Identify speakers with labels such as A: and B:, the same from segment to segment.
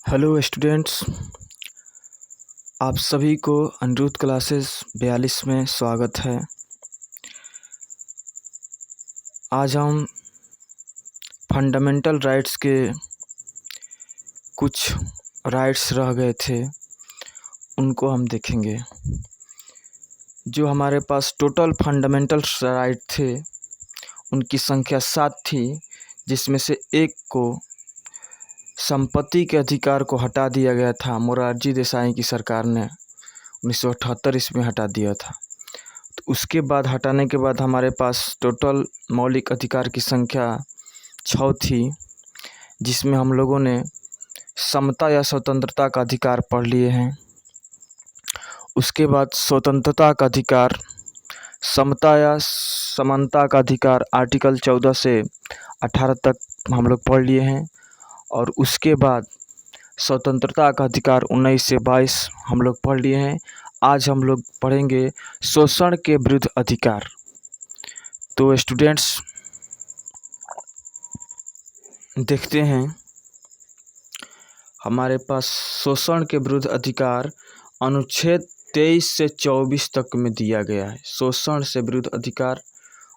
A: Hello students, आप सभी को अनिरुद्ध क्लासेस 42 में स्वागत है। आज हम फंडामेंटल राइट्स के कुछ राइट्स रह गए थे, उनको हम देखेंगे। जो हमारे पास टोटल फंडामेंटल राइट थे उनकी संख्या 7 थी, जिसमें से एक को संपत्ति के अधिकार को हटा दिया गया था। मोरारजी देसाई की सरकार ने 1978 ईस्वी में हटा दिया था। तो उसके बाद हटाने के बाद हमारे पास टोटल मौलिक अधिकार की संख्या 6 थी, जिसमें हम लोगों ने समता या स्वतंत्रता का अधिकार पढ़ लिए हैं। उसके बाद स्वतंत्रता का अधिकार, समता या समानता का अधिकार आर्टिकल 14 से 18 तक हम लोग पढ़ लिए हैं। और उसके बाद स्वतंत्रता का अधिकार 19 से 22 हम लोग पढ़ लिए हैं। आज हम लोग पढ़ेंगे शोषण के विरुद्ध अधिकार। तो स्टूडेंट्स देखते हैं, हमारे पास शोषण के विरुद्ध अधिकार अनुच्छेद 23 से 24 तक में दिया गया है। शोषण से विरुद्ध अधिकार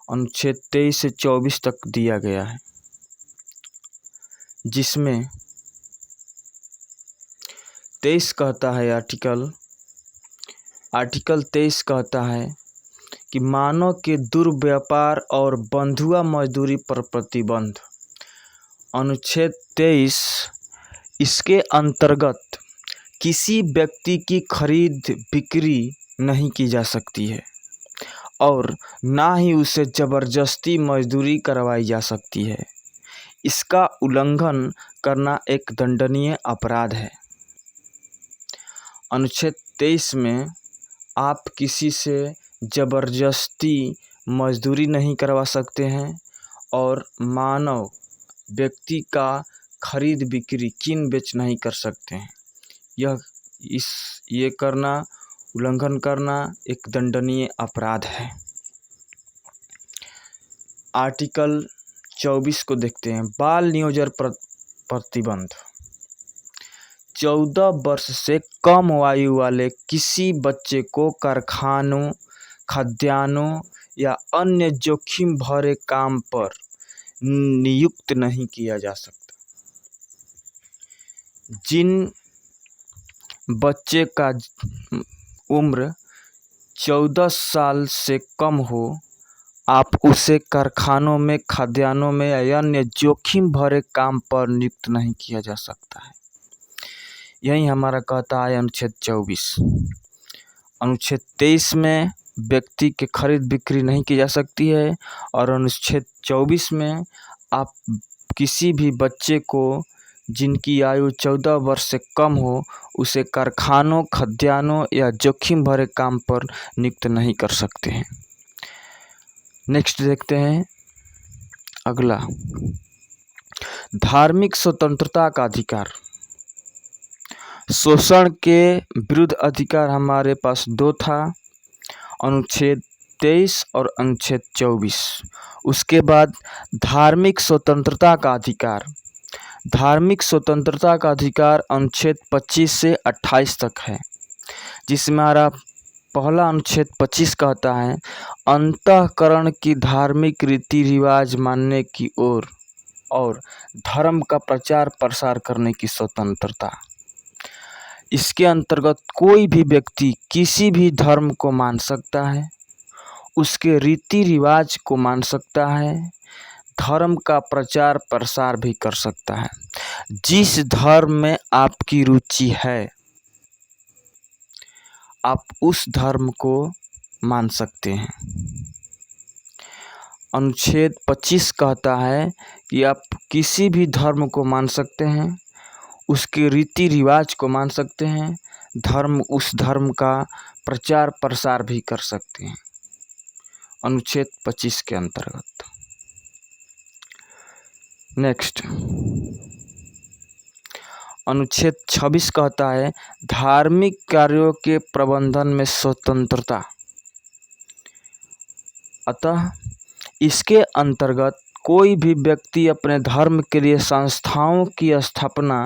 A: अनुच्छेद 23 से 24 तक दिया गया है, जिसमें 23 कहता है आर्टिकल 23 कहता है कि मानव के दुर्व्यापार और बंधुआ मजदूरी पर प्रतिबंध। अनुच्छेद 23 इसके अंतर्गत किसी व्यक्ति की खरीद बिक्री नहीं की जा सकती है और ना ही उसे ज़बरदस्ती मजदूरी करवाई जा सकती है। इसका उल्लंघन करना एक दंडनीय अपराध है। अनुच्छेद 23 में आप किसी से ज़बरदस्ती मजदूरी नहीं करवा सकते हैं और मानव व्यक्ति का खरीद बिक्री कीन बेच नहीं कर सकते हैं। ये करना, उल्लंघन करना एक दंडनीय अपराध है। आर्टिकल 24 को देखते हैं। बाल नियोजन प्रतिबंध। 14 वर्ष से कम आयु वाले किसी बच्चे को कारखानों, खदानों या अन्य जोखिम भरे काम पर नियुक्त नहीं किया जा सकता। जिन बच्चे का उम्र 14 साल से कम हो, आप उसे कारखानों में, खदानों में या अन्य जोखिम भरे काम पर नियुक्त नहीं किया जा सकता है। यही हमारा कहता है अनुच्छेद 24। अनुच्छेद 23 में व्यक्ति के खरीद बिक्री नहीं की जा सकती है और अनुच्छेद 24 में आप किसी भी बच्चे को जिनकी आयु 14 वर्ष से कम हो, उसे कारखानों, खदानों या जोखिम भरे काम पर नियुक्त नहीं कर सकते हैं। नेक्स्ट देखते हैं अगला, धार्मिक स्वतंत्रता का अधिकार। शोषण के विरुद्ध अधिकार हमारे पास 2 था, अनुच्छेद 23 और अनुच्छेद 24। उसके बाद धार्मिक स्वतंत्रता का अधिकार। धार्मिक स्वतंत्रता का अधिकार अनुच्छेद 25 से 28 तक है, जिसमें हमारा पहला अनुच्छेद 25 कहता है अंतःकरण की धार्मिक रीति रिवाज मानने की ओर और धर्म का प्रचार प्रसार करने की स्वतंत्रता। इसके अंतर्गत कोई भी व्यक्ति किसी भी धर्म को मान सकता है, उसके रीति रिवाज को मान सकता है, धर्म का प्रचार प्रसार भी कर सकता है। जिस धर्म में आपकी रुचि है, आप उस धर्म को मान सकते हैं। अनुच्छेद 25 कहता है कि आप किसी भी धर्म को मान सकते हैं, उसके रीति रिवाज को मान सकते हैं, उस धर्म का प्रचार प्रसार भी कर सकते हैं, अनुच्छेद 25 के अंतर्गत। नेक्स्ट, अनुच्छेद 26 कहता है धार्मिक कार्यों के प्रबंधन में स्वतंत्रता। अतः इसके अंतर्गत कोई भी व्यक्ति अपने धर्म के लिए संस्थाओं की स्थापना,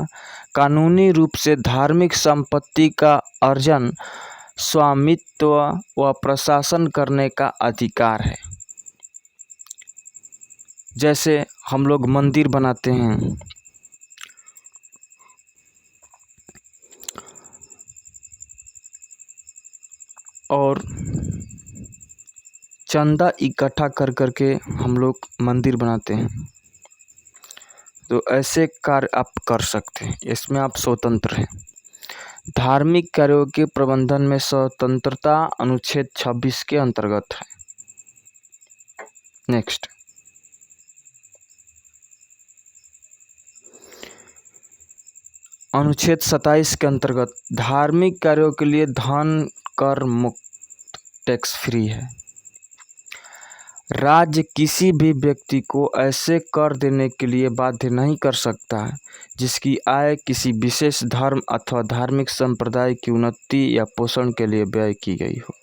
A: कानूनी रूप से धार्मिक संपत्ति का अर्जन, स्वामित्व व प्रशासन करने का अधिकार है। जैसे हम लोग मंदिर बनाते हैं, और चंदा इकट्ठा कर करके हम लोग मंदिर बनाते हैं, तो ऐसे कार्य आप कर सकते हैं, इसमें आप स्वतंत्र हैं। धार्मिक कार्यों के प्रबंधन में स्वतंत्रता अनुच्छेद 26 के अंतर्गत है। नेक्स्ट, अनुच्छेद 27 के अंतर्गत धार्मिक कार्यों के लिए धन कर मुक्त, टैक्स फ्री है। राज्य किसी भी व्यक्ति को ऐसे कर देने के लिए बाध्य नहीं कर सकता जिसकी आय किसी विशेष धर्म अथवा धार्मिक संप्रदाय की उन्नति या पोषण के लिए व्यय की गई हो।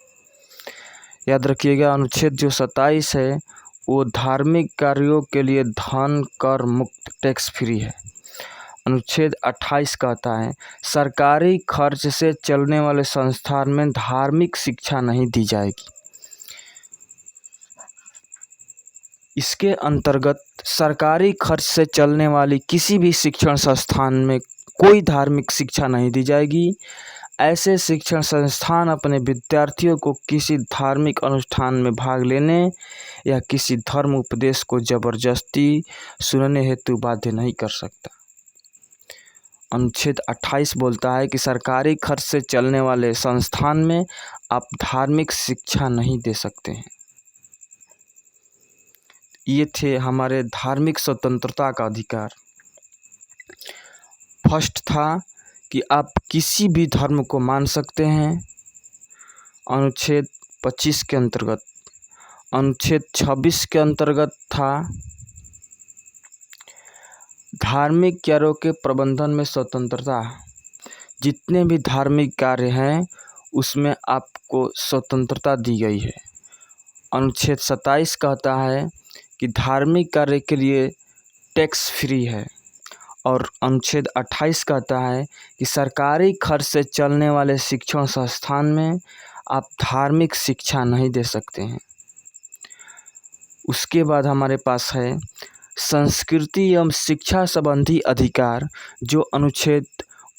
A: याद रखिएगा, अनुच्छेद जो 27 है वो धार्मिक कार्यों के लिए धन कर मुक्त, टैक्स फ्री है। अनुच्छेद 28 कहता है सरकारी खर्च से चलने वाले संस्थान में धार्मिक शिक्षा नहीं दी जाएगी। इसके अंतर्गत सरकारी खर्च से चलने वाली किसी भी शिक्षण संस्थान में कोई धार्मिक शिक्षा नहीं दी जाएगी। ऐसे शिक्षण संस्थान अपने विद्यार्थियों को किसी धार्मिक अनुष्ठान में भाग लेने या किसी धर्म उपदेश को जबरदस्ती सुनने हेतु बाध्य नहीं कर सकता। अनुच्छेद 28 बोलता है कि सरकारी खर्च से चलने वाले संस्थान में आप धार्मिक शिक्षा नहीं दे सकते हैं। ये थे हमारे धार्मिक स्वतंत्रता का अधिकार। फर्स्ट था कि आप किसी भी धर्म को मान सकते हैं, अनुच्छेद 25 के अंतर्गत। अनुच्छेद 26 के अंतर्गत था धार्मिक कार्यों के प्रबंधन में स्वतंत्रता। जितने भी धार्मिक कार्य हैं उसमें आपको स्वतंत्रता दी गई है। अनुच्छेद 27 कहता है कि धार्मिक कार्य के लिए टैक्स फ्री है, और अनुच्छेद 28 कहता है कि सरकारी खर्च से चलने वाले शिक्षण संस्थान में आप धार्मिक शिक्षा नहीं दे सकते हैं। उसके बाद हमारे पास है संस्कृति एवं शिक्षा संबंधी अधिकार, जो अनुच्छेद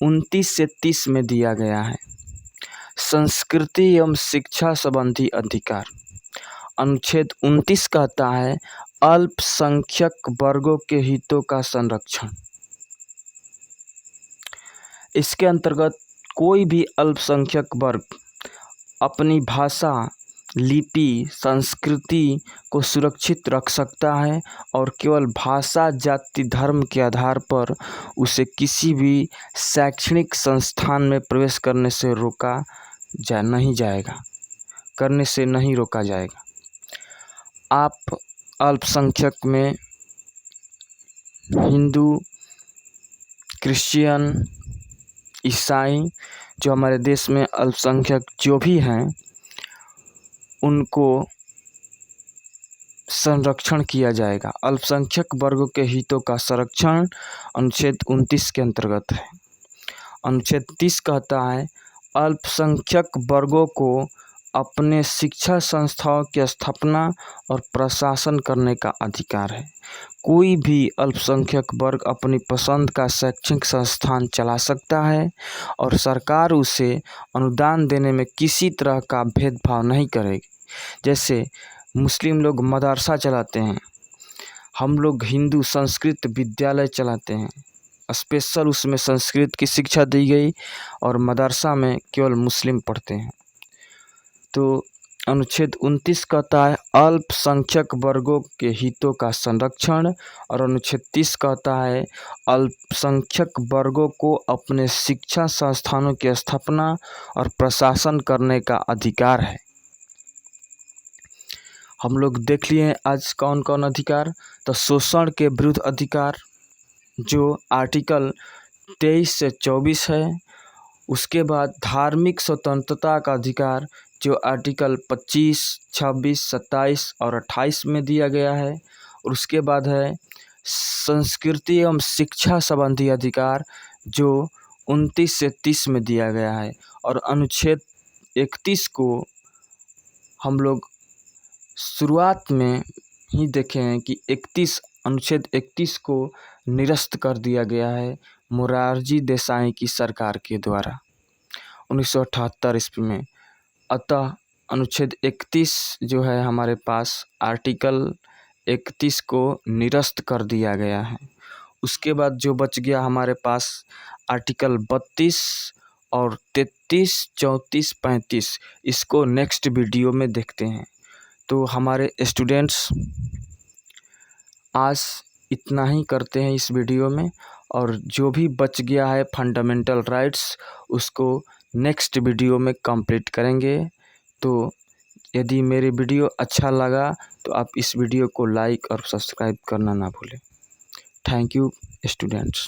A: 29 से 30 में दिया गया है। संस्कृति एवं शिक्षा संबंधी अधिकार, अनुच्छेद 29 कहता है अल्पसंख्यक वर्गों के हितों का संरक्षण। इसके अंतर्गत कोई भी अल्पसंख्यक वर्ग अपनी भाषा, लिपि, संस्कृति को सुरक्षित रख सकता है और केवल भाषा, जाति, धर्म के आधार पर उसे किसी भी शैक्षणिक संस्थान में प्रवेश करने से नहीं रोका जाएगा। आप अल्पसंख्यक में हिंदू, क्रिश्चियन, ईसाई, जो हमारे देश में अल्पसंख्यक जो भी हैं उनको संरक्षण किया जाएगा। अल्पसंख्यक वर्गों के हितों का संरक्षण अनुच्छेद 29 के अंतर्गत है। अनुच्छेद 30 कहता है अल्पसंख्यक वर्गों को अपने शिक्षा संस्थाओं की स्थापना और प्रशासन करने का अधिकार है। कोई भी अल्पसंख्यक वर्ग अपनी पसंद का शैक्षणिक संस्थान चला सकता है और सरकार उसे अनुदान देने में किसी तरह का भेदभाव नहीं करेगी। जैसे मुस्लिम लोग मदरसा चलाते हैं, हम लोग हिंदू संस्कृत विद्यालय चलाते हैं, स्पेशल उसमें संस्कृत की शिक्षा दी गई और मदरसा में केवल मुस्लिम पढ़ते हैं। तो अनुच्छेद 29 कहता है अल्पसंख्यक वर्गों के हितों का संरक्षण, और अनुच्छेद 30 कहता है अल्पसंख्यक वर्गों को अपने शिक्षा संस्थानों की स्थापना और प्रशासन करने का अधिकार है। हम लोग देख लिए आज कौन कौन अधिकार। तो शोषण के विरुद्ध अधिकार जो आर्टिकल 23 से 24 है। उसके बाद धार्मिक स्वतंत्रता का अधिकार जो आर्टिकल 25, 26, 27 और 28 में दिया गया है। और उसके बाद है संस्कृति एवं शिक्षा संबंधी अधिकार जो 29 से 30 में दिया गया है। और अनुच्छेद 31 को हम लोग शुरुआत में ही देखे हैं कि अनुच्छेद 31 को निरस्त कर दिया गया है मोरारजी देसाई की सरकार के द्वारा 1978 ईस्वी में। अतः अनुच्छेद 31 जो है हमारे पास आर्टिकल 31 को निरस्त कर दिया गया है। उसके बाद जो बच गया हमारे पास आर्टिकल 32 और 33, 34, 35, इसको नेक्स्ट वीडियो में देखते हैं। तो हमारे स्टूडेंट्स आज इतना ही करते हैं इस वीडियो में, और जो भी बच गया है फंडामेंटल राइट्स उसको नेक्स्ट वीडियो में कंप्लीट करेंगे। तो यदि मेरे वीडियो अच्छा लगा तो आप इस वीडियो को लाइक और सब्सक्राइब करना ना भूलें। Thank you students.